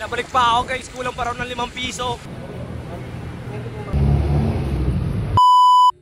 Nabalik pa ako guys, kulang pa raw ng 5 piso.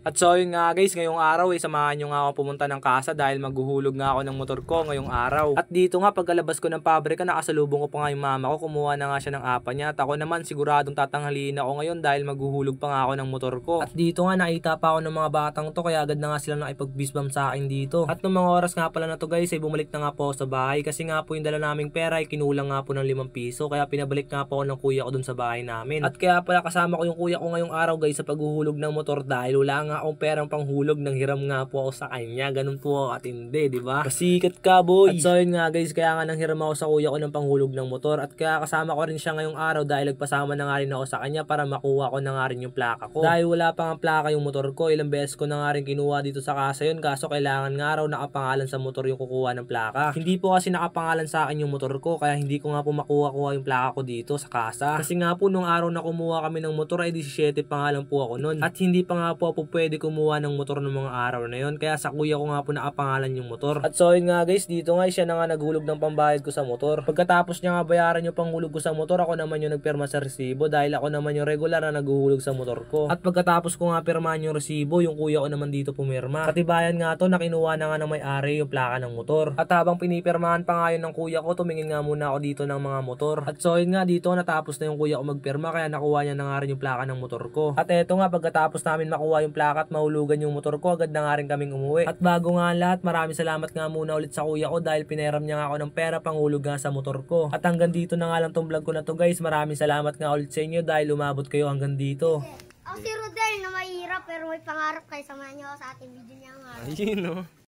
At so yun nga guys, ngayong araw samahan nyo nga ako pumunta ng kasa dahil maghuhulog nga ako ng motor ko ngayong araw. At dito nga pagkalabas ko ng pabrika, nakasalubong ko pa nga yung mama ko, kumuha na nga siya ng apa niya. At ako naman siguradong tatanghaliin ako ngayon dahil maghuhulog pa nga ako ng motor ko. At dito nga nakita pa ako ng mga batang to, kaya agad na nga sila nakipag-bisbam sa akin dito. At nung mga oras nga pala na to guys, ay bumalik na nga po ako sa bahay kasi nga po yung dala naming pera ay kinulang nga po ng 5 piso. Kaya pinabalik nga po ako ng kuya ko dun sa bahay namin. At kaya pala kasama ko yung kuya ko ngayong araw guys sa paghuhulog ng motor dahil wala nga akong perang panghulog, ng hiram nga po ako sa kanya. Ganun po at hindi, di ba? Pasikat ka, boy. At so yun nga guys, kaya nga nang hiram ako sa kuya ko ng panghulog ng motor at kaya kasama ko rin siya ngayong araw dahil nagpasama na nga rin ako sa kanya para makuha ko na nga rin yung plaka ko. Dahil wala pa nga plaka yung motor ko, ilang beses ko na nga rin kinuha dito sa kasa yun, kaso kailangan nga raw nakapangalan sa motor yung kukuha ng plaka. Hindi po kasi nakapangalan sa akin yung motor ko, kaya hindi ko nga po makuha yung plaka ko dito sa kasa. Kasi nga po nung araw na kumuha kami ng motor ay 17 pa nga lang po ako nun. At hindi pa nga po pwede kumuha ng motor ng mga araw na yon, kaya sa kuya ko nga po nakapangalan yung motor. At so yun nga guys, dito nga siya na nga naghulog ng pambayad ko sa motor. Pagkatapos niya nga bayaran yung panghulog ko sa motor, ako naman yung nagpirma sa resibo dahil ako naman yung regular na naghuhulog sa motor ko. At pagkatapos ko nga pirmahan yung resibo, yung kuya ko naman dito pumirma. Katibayan nga to na kinuha na nga ng may-ari yung plaka ng motor. At habang pinipirmahan pa nga yun ng kuya ko, tumingin nga muna ako dito ng mga motor. At so yun nga, dito natapos na yung kuya ko magpirma, kaya nakuha niya na nga rin yung plaka ng motor ko. At eto nga, pagkatapos namin makuha yung plaka at mahulugan yung motor ko, agad na nga rin kaming umuwi. At bago nga lahat, maraming salamat nga muna ulit sa kuya ko dahil pineram niya nga ako ng pera panghulog nga sa motor ko. At hanggang dito na nga lang tong vlog ko na to guys. Maraming salamat nga ulit sa inyo dahil umabot kayo hanggang dito. Ako si Rodel na mahirap pero may pangarap, kayo samahan niyo ako sa ating video niya nga. Ayun no.